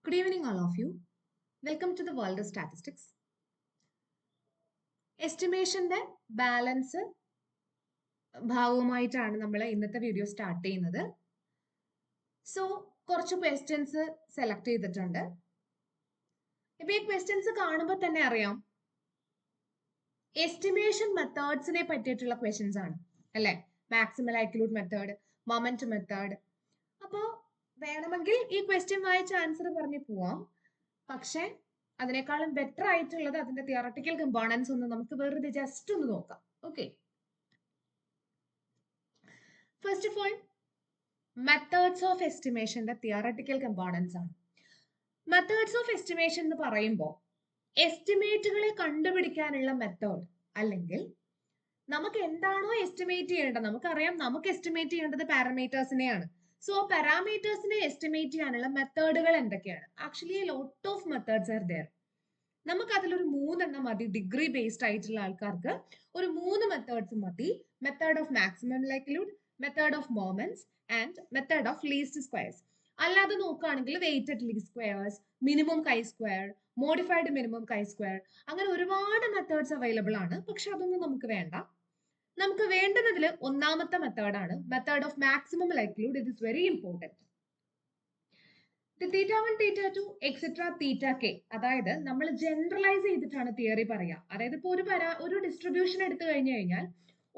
Good evening, all of you. Welcome to the world of statistics. എസ്റ്റിമേഷന്റെ balance ഭാഗവുമായിട്ടാണ് നമ്മൾ ഇന്നത്തെ വീഡിയോ സ്റ്റാർട്ട് ചെയ്യുന്നത്. സോ കുറച്ച് ക്വസ്റ്റ്യൻസ് സെലക്ട് ചെയ്തിട്ടുണ്ട്. ഇപ്പൊ ഈ ക്വസ്റ്റ്യൻസ് കാണുമ്പോൾ തന്നെ അറിയാം എസ്റ്റിമേഷൻ മെത്തേഡ്സിനെ പറ്റിയിട്ടുള്ള ക്വസ്റ്റ്യൻസ് ആണ് അല്ലെ. Maximal likelihood method, moment method. അപ്പോൾ വേണമെങ്കിൽ ഈ ക്വസ്റ്റ്യൻ വായിച്ച ആൻസർ പറഞ്ഞു പോവാം. പക്ഷെ അതിനേക്കാളും ബെറ്റർ ആയിട്ടുള്ളത് അതിന്റെ തിയറട്ടിക്കൽ കമ്പോണൻസ് ഒന്ന് നമുക്ക് വെറുതെ ജസ്റ്റ് ഒന്ന് നോക്കാം. Okay, first of all methods of എസ്റ്റിമേഷന്റെ തിയറട്ടിക്കൽ കമ്പോണൻസ് ആണ്. മെത്തേഡ്സ് ഓഫ് എസ്റ്റിമേഷൻ എന്ന് പറയുമ്പോൾ എസ്റ്റിമേറ്റുകളെ കണ്ടുപിടിക്കാനുള്ള മെത്തേഡ്, അല്ലെങ്കിൽ നമുക്ക് എന്താണോ എസ്റ്റിമേറ്റ് ചെയ്യേണ്ടത്, നമുക്കറിയാം നമുക്ക് എസ്റ്റിമേറ്റ് ചെയ്യേണ്ടത് പാരാമീറ്റേഴ്സിനെയാണ്. സോ പാരാമീറ്റേഴ്സിനെ എസ്റ്റിമേറ്റ് ചെയ്യാനുള്ള മെത്തേഡുകൾ എന്തൊക്കെയാണ്? Actually lot of methods are there. നമുക്ക് അതിലൊരു 3 മതി. ഡിഗ്രി ബേസ്ഡ് ആയിട്ടുള്ള ആൾക്കാർക്ക് ഒരു 3 മെത്തേഡ്സ് മതി. Method of maximum likelihood, method of moments and method of least squares. അല്ലാതെ നോക്കുകയാണെങ്കിൽ weighted least squares, minimum chi square, modified minimum chi square, അങ്ങനെ ഒരുപാട് മെത്തേഡ്സ് അവൈലബിൾ ആണ്. പക്ഷെ അതൊന്നും നമുക്ക് വേണ്ട. നമുക്ക് വേണ്ടുന്നതിൽ ഒന്നാമത്തെ മെത്തേഡാണ് method of maximum likelihood. It is very important. θ1, θ2, etcetera θk. അതായത് നമ്മൾ ജനറലൈസ് ചെയ്തിട്ടാണ് തിയറി പറയുക. അതായത് ഇപ്പോൾ ഒരു ഡിസ്ട്രിബ്യൂഷൻ എടുത്തു കഴിഞ്ഞു കഴിഞ്ഞാൽ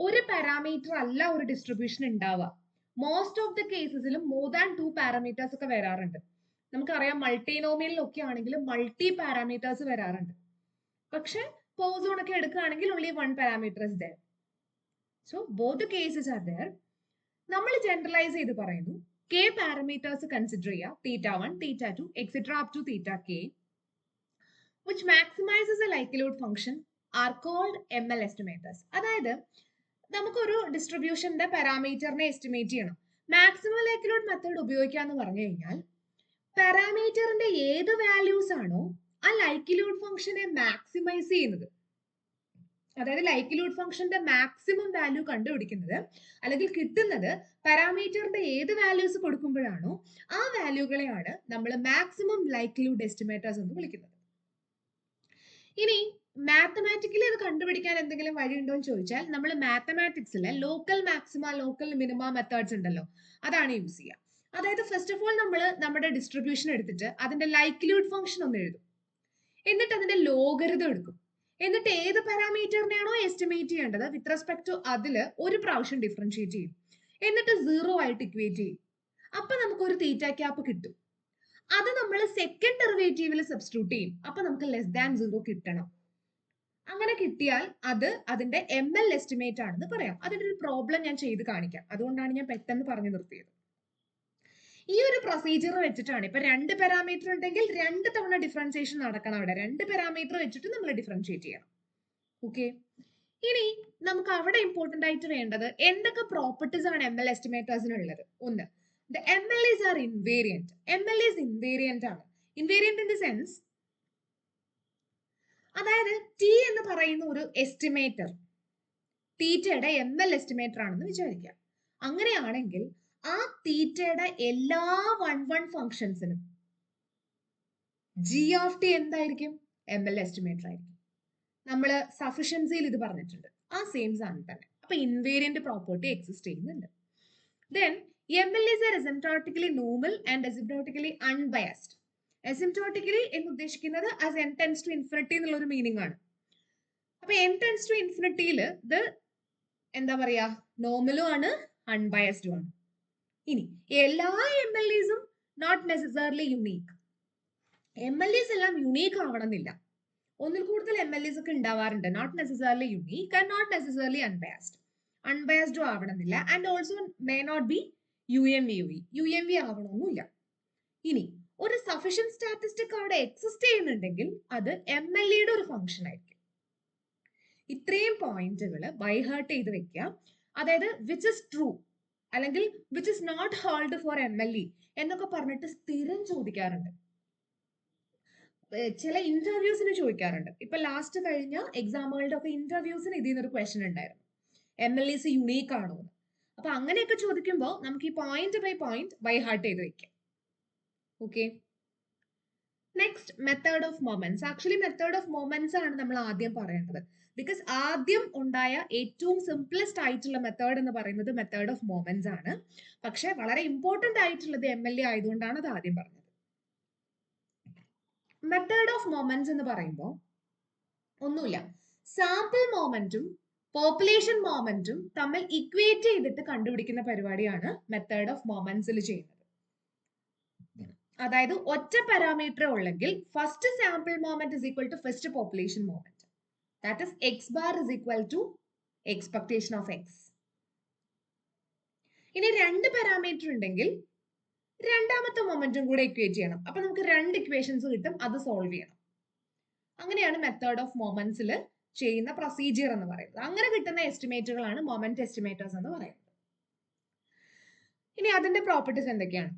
ഒരു പാരാമീറ്റർ അല്ല ഒരു ഡിസ്ട്രിബ്യൂഷൻ ഉണ്ടാവുക. മോസ്റ്റ് ഓഫ് ദ കേസസിലും മോർ ദാൻ 2 പാരാമീറ്റേഴ്സ് ഒക്കെ വരാറുണ്ട്. നമുക്കറിയാം മൾട്ടിനോമിയലിലൊക്കെ ആണെങ്കിൽ മൾട്ടി പാരാമീറ്റേഴ്സ് വരാറുണ്ട്. പക്ഷെ പോസോൺ ഒക്കെ എടുക്കുകയാണെങ്കിൽ only 1 parameter is there. So both the cases are there. നമ്മൾ ജനറലൈസ് ചെയ്ത് പറയുന്നു k പാരാമീറ്റേഴ്സ് കൺസിഡർ ചെയ്യുക, θ1, θ2, etcetera up to θk, which maximizes a likelihood function are called ML estimators. അതായത് നമുക്കൊരു ഡിസ്ട്രിബ്യൂഷന്റെ പാരാമീറ്ററിനെ എസ്റ്റിമേറ്റ് ചെയ്യണം. മാക്സിമം ലൈക്ലിഹുഡ് മെത്തേഡ് ഉപയോഗിക്കാന്ന് പറഞ്ഞു കഴിഞ്ഞാൽ പാരാമീറ്ററിന്റെ ഏത് വാല്യൂസ് ആണോ ആ ലൈക്ലിഹുഡ് ഫംഗ്ഷനെ മാക്സിമൈസ് ചെയ്യുന്നത്, അതായത് ലൈക്ലിഹുഡ് ഫംഗ്ഷന്റെ മാക്സിമം വാല്യൂ കണ്ടുപിടിക്കുന്നത് അല്ലെങ്കിൽ കിട്ടുന്നത് പാരാമീറ്ററിന്റെ ഏത് വാല്യൂസ് കൊടുക്കുമ്പോഴാണോ ആ വാല്യൂകളെയാണ് നമ്മൾ മാക്സിമം ലൈക്ലിഹുഡ് എസ്റ്റിമേറ്റേഴ്സ് എന്ന് വിളിക്കുന്നത്. ഇനി മാത്തമാറ്റിക്കലി അത് കണ്ടുപിടിക്കാൻ എന്തെങ്കിലും വഴിയുണ്ടോ എന്ന് ചോദിച്ചാൽ നമ്മൾ മാത്തമാറ്റിക്സിലെ local maxima, local minima methods ഉണ്ടല്ലോ, അതാണ് യൂസ് ചെയ്യുക. അതായത് ഫസ്റ്റ് ഓഫ് ഓൾ നമ്മൾ നമ്മുടെ ഡിസ്ട്രിബ്യൂഷൻ എടുത്തിട്ട് അതിന്റെ ലൈക്ലിഹുഡ് ഫംഗ്ഷൻ ഒന്ന് എഴുതും, എന്നിട്ട് അതിന്റെ ലോഗരിതം എടുക്കും, എന്നിട്ട് ഏത് പാരാമീറ്ററിനെയാണോ എസ്റ്റിമേറ്റ് ചെയ്യേണ്ടത് വിത്ത് റെസ്പെക്ട് ടു അതില് ഒരു പ്രാവശ്യം ഡിഫറൻഷിയേറ്റ് ചെയ്യും, എന്നിട്ട് 0 ആയിട്ട് ഇക്വേറ്റ് ചെയ്യും. അപ്പൊ നമുക്ക് ഒരു തീറ്റ ക്യാപ്പ് കിട്ടും. അത് നമ്മൾ സെക്കൻഡ് ഡെറിവേറ്റീവിൽ സബ്സ്റ്റിറ്റ്യൂട്ട് ചെയ്യും. അപ്പൊ നമുക്ക് ലെസ് ദാൻ 0 കിട്ടണം. അങ്ങനെ കിട്ടിയാൽ അത് അതിന്റെ ML എസ്റ്റിമേറ്റ് ആണെന്ന് പറയാം. അതിന്റെ ഒരു പ്രോബ്ലം ഞാൻ ചെയ്ത് കാണിക്കാം. അതുകൊണ്ടാണ് ഞാൻ പെട്ടെന്ന് പറഞ്ഞു നിർത്തിയത്. ഈ ഒരു പ്രൊസീജിയർ വെച്ചിട്ടാണ് ഇപ്പൊ 2 പാരാമീറ്റർ ഉണ്ടെങ്കിൽ 2 തവണ ഡിഫറൻസിയേഷൻ നടക്കണം. അവിടെ 2 പാരാമീറ്റർ വെച്ചിട്ട് നമ്മൾ ഡിഫറൻഷിയേറ്റ് ചെയ്യണം. ഓക്കെ, ഇനി നമുക്ക് അവിടെ ഇമ്പോർട്ടന്റ് ആയിട്ട് വേണ്ടത് എന്തൊക്കെ പ്രോപ്പർട്ടീസ് ആണ് ML എസ്റ്റിമേറ്റേഴ്സിനുള്ളത്. ഒന്ന്, the MLs are invariant. ML is invariant ആണ്. Invariant in the sense, അതായത് T എന്ന് പറയുന്ന ഒരു എസ്റ്റിമേറ്റർ തീറ്റയുടെ ML എസ്റ്റിമേറ്റർ ആണെന്ന് വിചാരിക്കാം. അങ്ങനെയാണെങ്കിൽ ആ തീറ്റയുടെ എല്ലാ 1 ഫംഗ്ഷൻസിനും G of T എന്തായിരിക്കും? ML എസ്റ്റിമേറ്റർ ആയിരിക്കും. നമ്മൾ സഫിഷ്യൻസിയിൽ ഇത് പറഞ്ഞിട്ടുണ്ട്. ആ സെയിം സാധനം തന്നെ. അപ്പൊ ഇൻവേരിയന്റ് പ്രോപ്പർട്ടി എക്സിസ്റ്റ് ചെയ്യുന്നുണ്ട്. Then ML is a asymptotically normal and asymptotically unbiased. Asymptotically എന്ന് ഉദ്ദേശിക്കുന്നത് as n tends to infinity എന്നുള്ള ഒരു മീനിങ് ആണ്. അപ്പൊ n tends to infinity ഇത് എന്താ പറയാ, നോർമലും ആണ് അൺബയസ്ഡും ആണ്. ഇനി എല്ലാ MLEസും നോട്ട് നെസസറിലി യുണീക്ക്. MLEs എല്ലാം യുണീക്ക് ആവണമെന്നില്ല. ഒന്നിൽ കൂടുതൽ MLEs ഒക്കെ ഉണ്ടാവാറുണ്ട്. Not necessarily unique and not necessarily unbiased. അൺബയസ്ഡും ആവണമെന്നില്ല. And also may not be UMV ആവണമെന്നില്ല. ഇനി ഒരു സഫിഷ്യന്റ് സ്റ്റാറ്റിസ്റ്റിക് അവിടെ എക്സിസ്റ്റ് ചെയ്യുന്നുണ്ടെങ്കിൽ അത് MLEയുടെ ഒരു ഫംഗ്ഷൻ ആയിരിക്കും. ഇത്രയും പോയിന്റുകൾ ബൈഹാർട്ട് ചെയ്ത് വെക്കുക. അതായത് വിച്ച് ഇസ് ട്രൂ അല്ലെങ്കിൽ which is not hold for MLE എന്നൊക്കെ പറഞ്ഞിട്ട് സ്ഥിരം ചോദിക്കാറുണ്ട്. ചില ഇന്റർവ്യൂസിന് ചോദിക്കാറുണ്ട്. ഇപ്പൊ ലാസ്റ്റ് കഴിഞ്ഞ എക്സാമുകളുടെ ഒക്കെ ഇന്റർവ്യൂസിന് ഇതിൽ നിന്നൊരു ക്വസ്റ്റൻ ഉണ്ടായിരുന്നു, MLEs യുണീക്ക് ആണോ എന്ന്. അപ്പൊ അങ്ങനെയൊക്കെ ചോദിക്കുമ്പോൾ നമുക്ക് ഈ പോയിന്റ് ബൈ പോയിന്റ് ബൈഹാർട്ട് ചെയ്ത് വെക്കാം. Okay, next method of moments. Actually method of moments ആണ് നമ്മൾ ആദ്യം പറയേണ്ടത്. ബിക്കോസ് ആദ്യം ഉണ്ടായ ഏറ്റവും സിംപ്ലസ്റ്റ് ആയിട്ടുള്ള മെത്തേഡ് എന്ന് പറയുന്നത് മെത്തേഡ് ഓഫ് മൊമെന്റ്സ് ആണ്. പക്ഷെ വളരെ ഇമ്പോർട്ടന്റ് ആയിട്ടുള്ളത് MLA ആയതുകൊണ്ടാണ് അത് ആദ്യം പറഞ്ഞത്. മെത്തേഡ് ഓഫ് മൊമെന്റ്സ് എന്ന് പറയുമ്പോൾ ഒന്നുമില്ല, സാമ്പിൾ മൊമെന്റും പോപ്പുലേഷൻ മൊമെന്റും തമ്മിൽ ഇക്വേറ്റ് ചെയ്തിട്ട് കണ്ടുപിടിക്കുന്ന പരിപാടിയാണ് മെത്തേഡ് ഓഫ് മൊമെന്റ്സിൽ ചെയ്യുന്നത്. അതായത് ഒറ്റ പാരാമീറ്റർ ഉള്ളെങ്കിൽ first sample moment is equal to first population moment. That is X bar is equal to expectation of X. ഇനി രണ്ട് പാരാമീറ്റർ ഉണ്ടെങ്കിൽ രണ്ടാമത്തെ മൊമെന്റും കൂടെ ഇക്വേറ്റ് ചെയ്യണം. അപ്പൊ നമുക്ക് രണ്ട് ഇക്വേഷൻസ് കിട്ടും, അത് സോൾവ് ചെയ്യണം. അങ്ങനെയാണ് മെത്തേഡ് ഓഫ് മൊമെന്റ്സിൽ ചെയ്യുന്ന പ്രൊസീജിയർ എന്ന് പറയുന്നത്. അങ്ങനെ കിട്ടുന്ന എസ്റ്റിമേറ്റുകളാണ് മൊമെന്റ് എസ്റ്റിമേറ്റേഴ്സ് എന്ന് പറയുന്നത്. ഇനി അതിന്റെ പ്രോപ്പർട്ടീസ് എന്തൊക്കെയാണ്?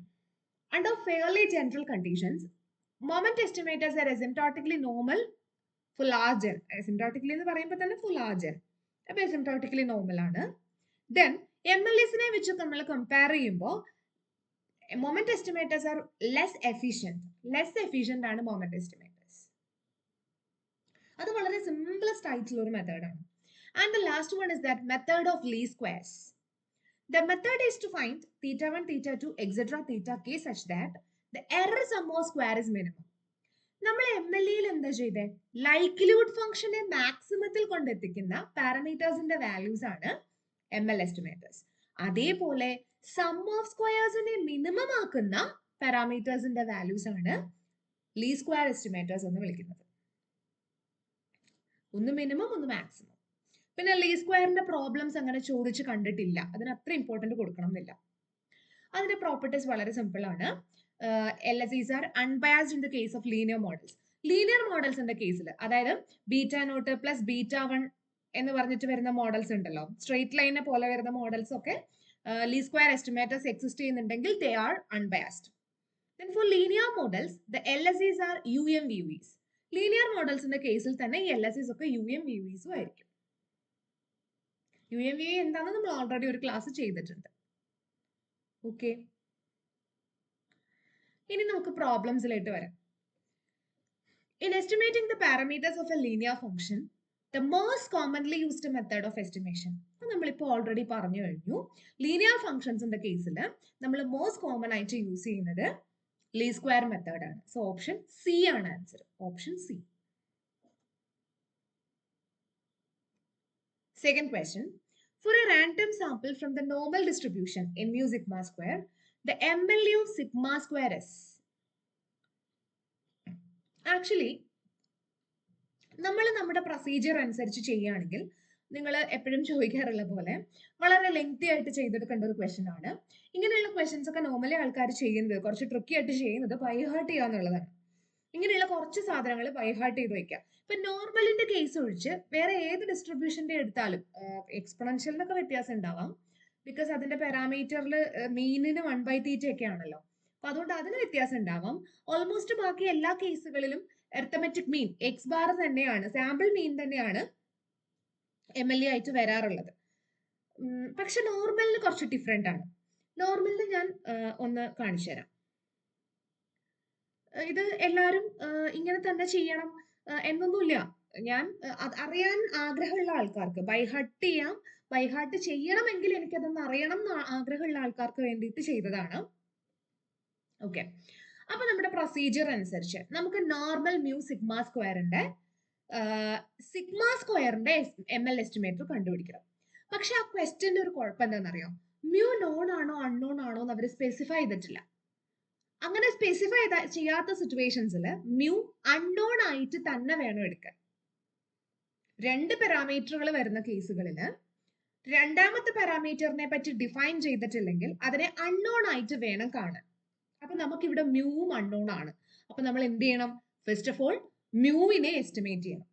Under fairly general conditions, moment estimators are asymptotically normal for large n. Asymptotically എന്ന് പറയുമ്പോൾ തന്നെ for large n. അപ്പോൾ asymptotically normal ആണ്. Then MLSനെ വെച്ച് നമ്മൾ കമ്പയർ ചെയ്യുമ്പോൾ moment estimators are less efficient. Less efficient ആണ് moment estimators. അത് വളരെ simplest ആയിട്ടുള്ള ഒരു മെത്തേഡാണ്. And the last one is that method of least squares. The method is to find theta 1, theta 2, etc. theta k such that the error sum of square is minimum. നമ്മൾ MLAയിൽ എന്താ ചെയ്തേ? Likelihood ഫംഗ്ഷനെ മാക്സിമത്തിൽ കൊണ്ടെത്തിക്കുന്ന പാരാമീറ്റേഴ്സിന്റെ values ആണ് ML estimators. അതേപോലെ some of സ്ക്വയേഴ്സിനെ minimum ആക്കുന്ന പാരാമീറ്റേഴ്സിന്റെ values ആണ് least square estimators എന്ന് വിളിക്കുന്നത്. ഒന്ന് മിനിമം, ഒന്ന് മാക്സിമം. പിന്നെ ലീസ്റ്റ് സ്ക്വയറിന്റെ പ്രോബ്ലംസ് അങ്ങനെ ചോദിച്ച് കണ്ടിട്ടില്ല, അതിന് അത്ര ഇമ്പോർട്ടന്റ് കൊടുക്കണം എന്നില്ല. അതിന്റെ പ്രോപ്പർട്ടീസ് വളരെ സിമ്പിൾ ആണ്. LSEs are unbiased in the case of linear models. Linear മോഡൽസിന്റെ കേസിൽ, അതായത് ബീറ്റ നോട്ട് പ്ലസ് ബീറ്റ 1 എന്ന് പറഞ്ഞിട്ട് വരുന്ന മോഡൽസ് ഉണ്ടല്ലോ, സ്ട്രെയിറ്റ് ലൈനെ പോലെ വരുന്ന മോഡൽസ് ഒക്കെ ലീസ്റ്റ് സ്ക്വയർ എസ്റ്റിമേറ്റേഴ്സ് എക്സിസ്റ്റ് ചെയ്യുന്നുണ്ടെങ്കിൽ they are unbiased. Then for linear models, the LSEs are UMVUEs. Linear മോഡൽസിന്റെ കേസിൽ തന്നെ ഈ LSEs ഒക്കെ UMVUEs ആയിരിക്കും. UMVUE എന്താണെന്ന് നമ്മൾ ഓൾറെഡി ഒരു ക്ലാസ് ചെയ്തിട്ടുണ്ട്. ഓക്കെ, ഇനി നമുക്ക് പ്രോബ്ലംസിലേക്ക് വരാം. In estimating the parameters of a linear function, the most commonly used method of estimation, നമ്മളിപ്പോൾ ഓൾറെഡി പറഞ്ഞു കഴിഞ്ഞു, ലീനിയർ ഫംഗ്ഷൻസിന്റെ കേസിൽ നമ്മൾ മോസ്റ്റ് കോമൺ ആയിട്ട് യൂസ് ചെയ്യുന്നത് ലീസ്റ്റ് സ്ക്വയർ മെത്തേഡ് ആണ്. സോ ഓപ്ഷൻ സി ആണ് answer. Option C. Second question. For a random sample from the normal distribution in mu sigma square, the MLU sigma square is. Actually, നമ്മൾ നമ്മുടെ procedure അനുസരിച്ച് ചെയ്യുകയാണെങ്കിൽ നിങ്ങൾ എപ്പോഴും ചോദിക്കാറുള്ള പോലെ വളരെ ലെങ്തി ആയിട്ട് ചെയ്തെടുക്കേണ്ട ഒരു ക്വസ്റ്റൻ ആണ്. ഇങ്ങനെയുള്ള ക്വസ്റ്റൻസ് ഒക്കെ നോർമലി ആൾക്കാർ ചെയ്യുന്നത്, കുറച്ച് ട്രിക്കി ആയിട്ട് ചെയ്യുന്നത് ബൈ ഹാർട്ട് ചെയ്യുക എന്നുള്ളതാണ്. ഇങ്ങനെയുള്ള കുറച്ച് സാധനങ്ങൾ ബൈ ഹാർട്ട് ചെയ്ത് വെക്കുക. ഇപ്പൊ നോർമലിന്റെ കേസ് ഒഴിച്ച് വേറെ ഏത് ഡിസ്ട്രിബ്യൂഷന്റെ എടുത്താലും എക്സ്പൊണൻഷ്യലിനൊക്കെ വ്യത്യാസം ഉണ്ടാവാം, ബിക്കോസ് അതിന്റെ പാരാമീറ്ററിൽ മീനിന് 1/θ ഒക്കെ ആണല്ലോ. അപ്പൊ അതുകൊണ്ട് അതിന് വ്യത്യാസം ഉണ്ടാവാം. ഓൾമോസ്റ്റ് ബാക്കി എല്ലാ കേസുകളിലും അരിത്തമെറ്റിക് മീൻ എക്സ് ബാർ തന്നെയാണ്, സാമ്പിൾ മീൻ തന്നെയാണ് MLA ആയിട്ട് വരാറുള്ളത്. പക്ഷെ നോർമലിന് കുറച്ച് ഡിഫറെന്റ് ആണ്. നോർമലിന് ഞാൻ ഒന്ന് കാണിച്ചു തരാം. ഇത് എല്ലാവരും ഇങ്ങനെ തന്നെ ചെയ്യണം എന്നൊന്നുമില്ല. ഞാൻ അറിയാൻ ആഗ്രഹമുള്ള ആൾക്കാർക്ക് ബൈ ഹാർട്ട് ചെയ്യണമെങ്കിൽ എനിക്കതൊന്ന് അറിയണം എന്ന് ആഗ്രഹമുള്ള ആൾക്കാർക്ക് വേണ്ടിയിട്ട് ചെയ്തതാണ്. ഓക്കെ, അപ്പൊ നമ്മുടെ പ്രൊസീജിയർ അനുസരിച്ച് നമുക്ക് നോർമൽ മ്യൂ സിഗ്മ സ്ക്വയറിന്റെ ML എസ്റ്റിമേറ്റർ കണ്ടുപിടിക്കണം. പക്ഷെ ആ ക്വസ്റ്റ്യന്റെ ഒരു കുഴപ്പം എന്താണെന്നറിയോ? മ്യൂ നോൺ ആണോ അൺനോൺ ആണോ എന്ന് അവർ സ്പെസിഫൈ ചെയ്തിട്ടില്ല. അങ്ങനെ സ്പെസിഫൈ ചെയ്യാത്ത സിറ്റുവേഷൻസിൽ മ്യൂ അൺനോൺ ആയിട്ട് തന്നെ വേണം എടുക്കാൻ. രണ്ട് പാരാമീറ്ററുകൾ വരുന്ന കേസുകളിൽ രണ്ടാമത്തെ പാരാമീറ്ററിനെ പറ്റി ഡിഫൈൻ ചെയ്തിട്ടില്ലെങ്കിൽ അതിനെ അൺനോൺ ആയിട്ട് വേണം കാണാൻ. അപ്പൊ നമുക്ക് ഇവിടെ മ്യൂവും അൺനോൺ ആണ്. അപ്പൊ നമ്മൾ എന്ത് ചെയ്യണം? ഫസ്റ്റ് ഓഫ് ഓൾ മ്യൂവിനെ എസ്റ്റിമേറ്റ് ചെയ്യണം.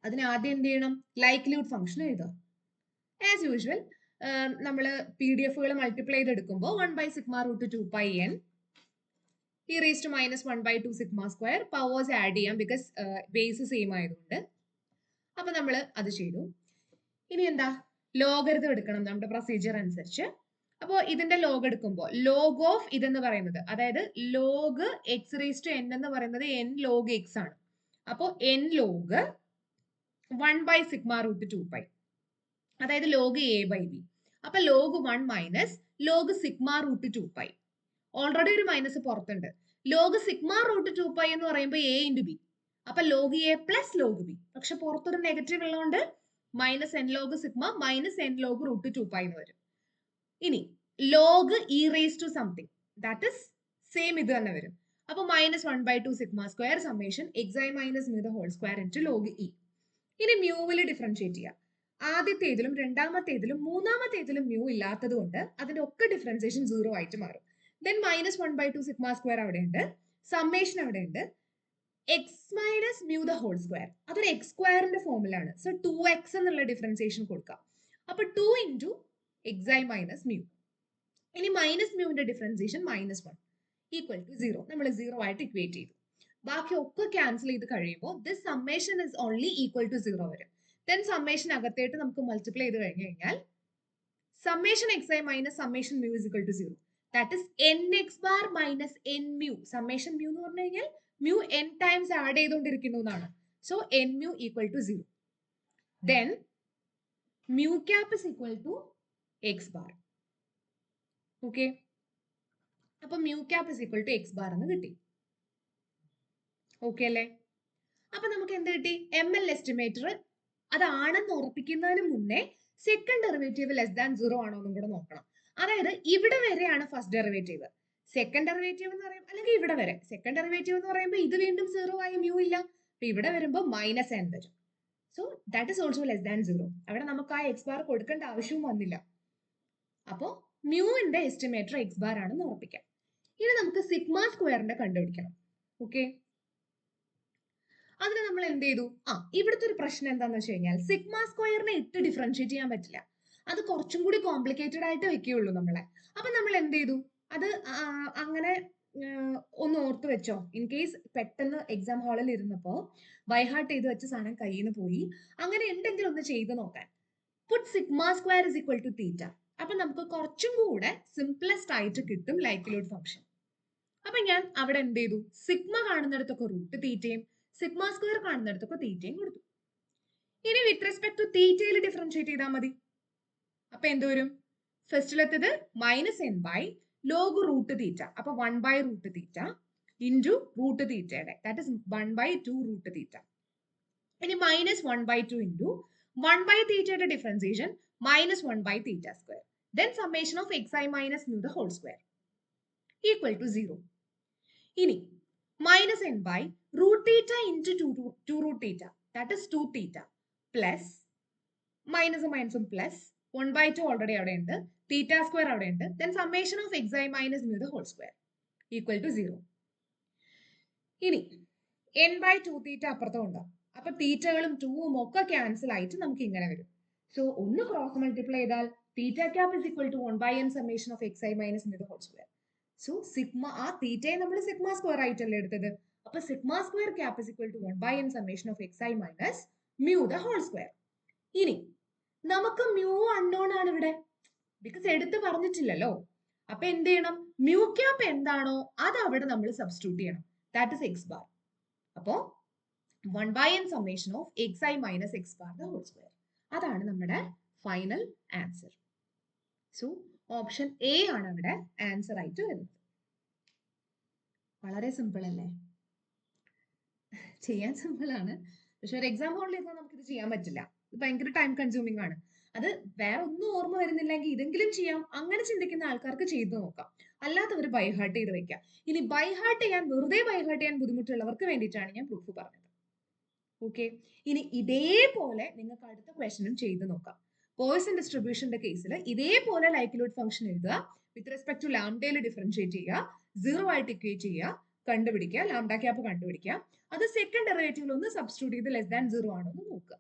അതിന് ആദ്യം എന്ത് ചെയ്യണം? ലൈക്ലിഹുഡ് ഫംഗ്ഷൻ എഴുതുക. ആസ് യൂഷ്വൽ നമ്മൾ PDF മൾട്ടിപ്ലൈ ചെയ്തെടുക്കുമ്പോൾ 1/σ√2πn e⁻⁻² sigma square powers add ചെയ്യാം, ബിക്കോസ് ബേസ് സെയിം ആയതുകൊണ്ട്. അപ്പൊ നമ്മൾ അത് ചെയ്തു. ഇനി എന്താ? ലോഗരിതം എടുക്കണം നമ്മുടെ പ്രൊസീജിയർ അനുസരിച്ച്. അപ്പോൾ ഇതിന്റെ ലോഗ് എടുക്കുമ്പോൾ ലോഗ് ഓഫ് ഇതെന്ന് പറയുന്നത്, അതായത് log x raise to n എന്ന് പറയുന്നത് എൻ ലോഗ് എക്സ് ആണ്. അപ്പോൾ എൻ ലോഗ് 1/σ√2π, അതായത് ലോഗ് എ ബൈ ബി. അപ്പൊ ലോഗ് 1 മൈനസ് ലോഗ് σ√2π. ഓൾറെഡി ഒരു മൈനസ് പുറത്തുണ്ട്. ലോഗ് σ√2π എന്ന് പറയുമ്പോൾ എ ഇൻറ്റു ബി. അപ്പൊ log a plus log b. പക്ഷെ പുറത്തൊരു നെഗറ്റീവ് ഉള്ളതുകൊണ്ട് minus n log sigma minus n log √2π എന്ന് വരും. ഇനി log e raise to something, that is same ഇത് തന്നെ വരും. അപ്പൊ -1/2 sigma square summation xi minus mu the whole square into log E. ഇനി മ്യൂവിൽ ഡിഫറൻഷിയേറ്റ് ചെയ്യാം. ആദ്യത്തേതിലും രണ്ടാമത്തേതിലും മൂന്നാമത്തേതിലും മ്യൂ ഇല്ലാത്തത് കൊണ്ട് അതിന്റെ ഒക്കെ ഡിഫറൻസിയേഷൻ 0 ആയിട്ട് മാറും. ദെൻ -1/2 സിഗ്മ സ്ക്വയർ അവിടെ ഉണ്ട്, സമ്മേഷൻ അവിടെ ഉണ്ട്, x minus mu the whole square അതൊരു എക്സ് സ്ക്വയറിന്റെ ഫോമിലാണ്. സോ 2x എന്നുള്ള ഡിഫറൻസിയേഷൻ കൊടുക്കാം. അപ്പൊ 2 ഇൻറ്റു xi മൈനസ് മ്യൂ. ഇനി മൈനസ് മ്യൂവിന്റെ ഡിഫറൻസിയേഷൻ -1 ഈക്വൽ ടു 0. നമ്മൾ 0 ആയിട്ട് ഇക്വേറ്റ് ചെയ്തു. ബാക്കി ഒക്കെ ക്യാൻസൽ ചെയ്ത് കഴിയുമ്പോൾ this summation is only equal to 0 വരും. ദെൻ സമ്മേഷൻ അകത്തേട്ട് നമുക്ക് മൾട്ടിപ്ലൈ ചെയ്ത് കഴിഞ്ഞു കഴിഞ്ഞാൽ summation xi minus summation mu is equal to 0. That is nx bar minus n mu. Summation mu എന്ന് പറഞ്ഞു കഴിഞ്ഞാൽ മ്യൂ n ടൈംസ് ആഡ് ചെയ്തുകൊണ്ടിരിക്കുന്നു എന്നാണ്. So n mu equal to 0. Then mu cap is equal to x bar. Okay, അപ്പൊ mu cap is equal to x bar എന്ന് കിട്ടി. Okay അല്ലേ? അപ്പൊ നമുക്ക് എന്ത് കിട്ടി? ML എസ്റ്റിമേറ്റർ അതാണെന്ന് ഉറപ്പിക്കുന്നതിന് മുന്നേ സെക്കൻഡ് ഡെറിവേറ്റീവ് ലെസ് ദാൻ 0 ആണോ എന്നും കൂടെ നോക്കണം. അതായത് ഇവിടെ വരെയാണ് ഫസ്റ്റ് ഡെറിവേറ്റീവ്. സെക്കൻഡ് ഡെറിവേറ്റീവ് എന്ന് പറയുമ്പോൾ, അല്ലെങ്കിൽ ഇവിടെ വരെ സെക്കൻഡ് ഡെറിവേറ്റീവ് എന്ന് പറയുമ്പോൾ ഇത് വീണ്ടും 0 ആയി മ്യൂ ഇല്ല. അപ്പൊ ഇവിടെ വരുമ്പോൾ -n വരും. So that is also less than 0. അവിടെ നമുക്ക് ആ എക്സ് ബാർ കൊടുക്കേണ്ട ആവശ്യവും വന്നില്ല. അപ്പോൾ മ്യൂവിന്റെ എസ്റ്റിമേറ്റർ എക്സ് ബാർ ആണെന്ന് ഉറപ്പിക്കാം. ഇനി നമുക്ക് സിഗ്മ സ്ക്വയറിന്റെ കണ്ടുപിടിക്കണം. ഓക്കെ, അതിന് നമ്മൾ എന്ത് ചെയ്തു? ഇവിടുത്തെ ഒരു പ്രശ്നം എന്താന്ന് വെച്ച് കഴിഞ്ഞാൽ സിഗ്മ സ്ക്വയറിനെ ഇട്ട് ഡിഫറൻഷിയേറ്റ് ചെയ്യാൻ പറ്റില്ല. അത് കുറച്ചും കൂടി കോംപ്ലിക്കേറ്റഡ് ആയിട്ട് വെക്കുകയുള്ളൂ നമ്മളെ. അപ്പൊ നമ്മൾ എന്ത് ചെയ്തു? അത് അങ്ങനെ ഒന്ന് ഓർത്ത് വെച്ചോ. ഇൻ കേസ് പെട്ടെന്ന് എക്സാം ഹാളിൽ ഇരുന്നപ്പോ ബൈഹാർട്ട് ചെയ്ത് വെച്ച സാധനം കയ്യിൽ നിന്ന് പോയി, അങ്ങനെ ഉണ്ടെങ്കിൽ ഒന്ന് ചെയ്ത് നോക്കാൻ. Put sigma square is equal to theta. അപ്പൊ നമുക്ക് കുറച്ചും കൂടെ സിംപ്ലസ്റ്റ് ആയിട്ട് കിട്ടും ലൈക്ലിഹുഡ് ഫംഗ്ഷൻ. അപ്പൊ ഞാൻ അവിടെ എന്ത് ചെയ്തു? സിഗ്മ കാണുന്നിടത്തൊക്കെ റൂട്ട് തീറ്റയും സിഗ്മ സ്ക്വയർ കാണുന്നിടത്തൊക്കെ തീറ്റയും കൊടുത്തു. ഇനി വിത്ത് റെസ്പെക്ട് ടു തീറ്റയിൽ ഡിഫറൻഷിയേറ്റ് ചെയ്താൽ മതി. അപ്പൊ എന്ത് വരും? ഫസ്റ്റിലെത്തത് -n by log root theta. അപ്പൊ 1/√ തീറ്റ ഇൻറ്റു റൂട്ട് തീറ്റയുടെ, ദാറ്റ് ഇസ് 1/2 റൂട്ട് തീറ്റ. ഇനി -1/2 ഇൻറ്റു 1 തീറ്റയുടെ ഡിഫറൻസിയേഷൻ -1 theta square. Then summation of xi minus mu the whole square equal to 0. ഇനി -n by root theta into 2 root theta, that is 2 theta plus minus plus 1/2 already അവിടെ ഉണ്ട്, theta square അവിടെ ഉണ്ട്, then summation of xi minus mu the whole square equal to 0. ഇനി n/2 theta അപ്പുറത്തും ഉണ്ട്. അപ്പൊ തീറ്റകളും 2ഉം ഒക്കെ ക്യാൻസൽ ആയിട്ട് നമുക്ക് ഇങ്ങനെ വരും. സോ ഒന്ന് ക്രോസ് മൾട്ടിപ്ലൈ ചെയ്താൽ theta cap is equal to 1/n summation of xi minus mu the whole square. So sigma, ആ തീറ്റയെ നമ്മൾ സിഗ്മ സ്ക്വയർ ആയിട്ടല്ലേ എടുത്തത്. അപ്പൊ sigma square cap is equal to 1/n summation of xi minus mu the whole square. ഇനി നമുക്ക് mu unknown ആണ് ഇവിടെ, ബിക്കോസ് എടുത്ത് പറഞ്ഞിട്ടില്ലല്ലോ. അപ്പൊ എന്ത് ചെയ്യണം? മ്യൂ ക്യാപ് എന്താണോ അത് അവിടെ നമ്മൾ സബ്സ്റ്റിറ്റ്യൂട്ട് ചെയ്യണം. That is X bar. അപ്പോ 1/n summation of xi minus x bar the whole square. അതാണ് നമ്മുടെ final answer. So option A ആണ് അവിടെ ആൻസർ ആയിട്ട് വരുന്നത്. വളരെ സിമ്പിൾ അല്ലേ? ചെയ്യാൻ സിമ്പിൾ ആണ്, പക്ഷെ ഒരു എക്സാം ഹോളിൽ ഇരുന്നാൽ നമുക്കിത് ചെയ്യാൻ പറ്റില്ല. ഇത് ഭയങ്കര ടൈം കൺസ്യൂമിംഗ് ആണ്. അത് വേറെ ഒന്നും ഓർമ്മ വരുന്നില്ലെങ്കിൽ ഇതെങ്കിലും ചെയ്യാം, അങ്ങനെ ചിന്തിക്കുന്ന ആൾക്കാർക്ക് ചെയ്തു നോക്കാം. അല്ലാത്തവർ ബൈഹാർട്ട് ചെയ്ത് വെക്കാം. ഇനി ബൈഹാർട്ട് ചെയ്യാൻ, വെറുതെ ബൈഹാർട്ട് ചെയ്യാൻ ബുദ്ധിമുട്ടുള്ളവർക്ക് വേണ്ടിയിട്ടാണ് ഞാൻ പ്രൂഫ് പറഞ്ഞത്. ഓക്കെ, ഇനി ഇതേപോലെ നിങ്ങൾക്ക് അടുത്ത ക്വസ്റ്റനും ചെയ്ത് നോക്കാം. പോയിസൺ ഡിസ്ട്രിബ്യൂഷന്റെ കേസിൽ ഇതേപോലെ ലൈക്ലിഹുഡ് ഫംഗ്ഷൻ എഴുതുക, വിത്ത് റെസ്പെക്ട് ടു ലാംഡയിൽ ഡിഫറൻഷിയേറ്റ് ചെയ്യുക, 0 ആയിട്ട് ഇക്വേറ്റ് ചെയ്യുക, കണ്ടുപിടിക്കുക, ലാംഡ ക്യാപ്പ് കണ്ടുപിടിക്കുക, അത് സെക്കൻഡ് ഡെറിവേറ്റീവിൽ ഒന്ന് സബ്സ്റ്റിറ്റ്യൂട്ട് ചെയ്ത് ലെസ് ദാൻ 0 ആണോ എന്ന് നോക്കുക.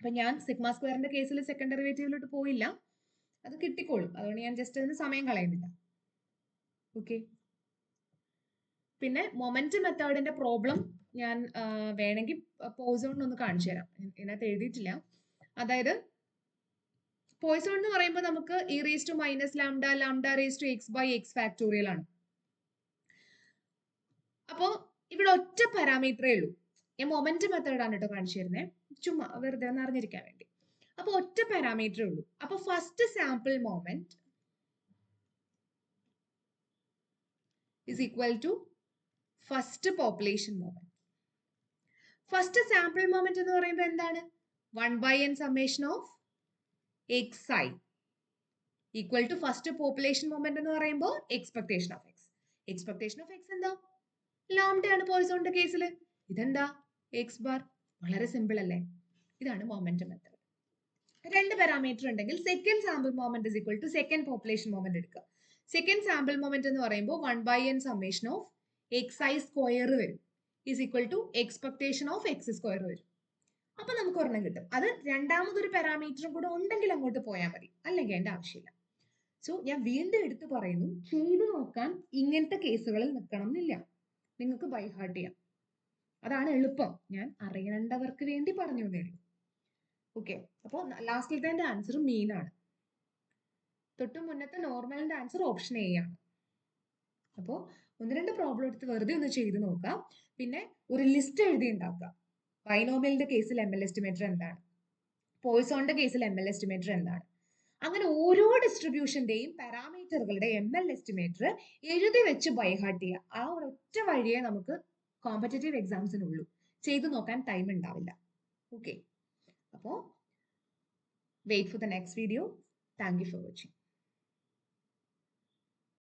അപ്പൊ ഞാൻ സിഗ്മ സ്ക്വയറിന്റെ കേസിൽ സെക്കൻഡ് ഡെറിവേറ്റീവിലോട്ട് പോയില്ല, അത് കിട്ടിക്കോളും, അതുകൊണ്ട് ഞാൻ ജസ്റ്റ് അതിന് സമയം കളയുന്നില്ല. ഓക്കെ, പിന്നെ മൊമെന്റ് മെത്തേഡിന്റെ പ്രോബ്ലം ഞാൻ വേണമെങ്കിൽ പോസ് ഒന്ന് കാണിച്ചു തരാം. ഇതിനകത്ത് എഴുതിയിട്ടില്ല. അതായത് പോയിസോൺ എന്ന് പറയുമ്പോൾ നമുക്ക് e raise to minus lambda lambda raise to x by x factorial ആണ്. അപ്പോൾ ഇവിടെ ഒറ്റ പാരാമീറ്ററേ ഉള്ളൂ. ഞാൻ മൊമെന്റ് മെത്തേഡ് ആണ് കേട്ടോ കാണിച്ചു തരുന്നത്, ചുമ്മാ വെറുതെ ഒന്ന് അറിഞ്ഞിരിക്കാൻ വേണ്ടി. അപ്പൊ ഒറ്റ പാരാമീറ്ററേ ഉള്ളൂ. അപ്പൊ first sample moment is equal to first population moment. First sample moment എന്ന് പറയുമ്പോൾ എന്താണ്? 1/n summation of xi equal to first population moment എന്ന് പറയുമ്പോൾ expectation of x. Expectation of x എന്താ? ലാംഡയാണ് പോയിസോണിന്റെ കേസിൽ. ഇതെന്താ? X bar. വളരെ സിമ്പിൾ അല്ലേ? ഇതാണ് മൊമെന്റ് മെത്തേഡ്. രണ്ട് പാരാമീറ്റർ ഉണ്ടെങ്കിൽ second sample moment is equal to second population moment എടുക്കുക. സെക്കൻഡ് സാമ്പിൾ മൊമെന്റ് എന്ന് പറയുമ്പോൾ 1/n summation of xi square വരും is equal to expectation of x square വരും. അപ്പൊ നമുക്ക് ഒരെണ്ണം കിട്ടും. അത് രണ്ടാമതൊരു പാരാമീറ്ററും കൂടെ ഉണ്ടെങ്കിൽ അങ്ങോട്ട് പോയാൽ മതി, അല്ലെങ്കിൽ അതിന്റെ ആവശ്യമില്ല. സോ ഞാൻ വീണ്ടും എടുത്തു പറയുന്നു, ചെയ്തു നോക്കാൻ ഇങ്ങനത്തെ കേസുകളിൽ നിൽക്കണം എന്നില്ല, നിങ്ങൾക്ക് ബൈ ഹാർട്ട് ചെയ്യാം. അതാണ് എളുപ്പം. ഞാൻ അറിയേണ്ടവർക്ക് വേണ്ടി പറഞ്ഞു തന്നേ ഉള്ളൂ. ഓക്കെ, അപ്പോൾ ലാസ്റ്റിലത്തെ ആൻസർ മീൻ ആണ്. തൊട്ട് മുന്നത്തെ നോർമലിന്റെ ആൻസർ ഓപ്ഷൻ എ ആണ്. അപ്പോൾ ഒന്ന് രണ്ട് പ്രോബ്ലം എടുത്ത് വെറുതെ ഒന്ന് ചെയ്ത് നോക്കാം. പിന്നെ ഒരു ലിസ്റ്റ് എഴുതി ഉണ്ടാക്കുക. ബൈനോമിയലിന്റെ കേസിൽ എം എൽ എസ്റ്റിമേറ്റർ എന്താണ്, പോയിസോണിന്റെ കേസിൽ എം എൽ എസ്റ്റിമേറ്റർ എന്താണ്, അങ്ങനെ ഓരോ ഡിസ്ട്രിബ്യൂഷന്റെയും പാരാമീറ്ററുകളുടെ എം എൽ എസ്റ്റിമേറ്റർ എഴുതി വെച്ച് ബൈഹാർട്ട് ചെയ്യുക. ആ ഒരൊറ്റ വഴിയെ നമുക്ക് കോമ്പറ്റേറ്റീവ് എക്സാംസിനുള്ളൂ. ചെയ്തു നോക്കാൻ ടൈം ഉണ്ടാവില്ല. ഓക്കെ, അപ്പോൾ wait for the next video. Thank you for watching.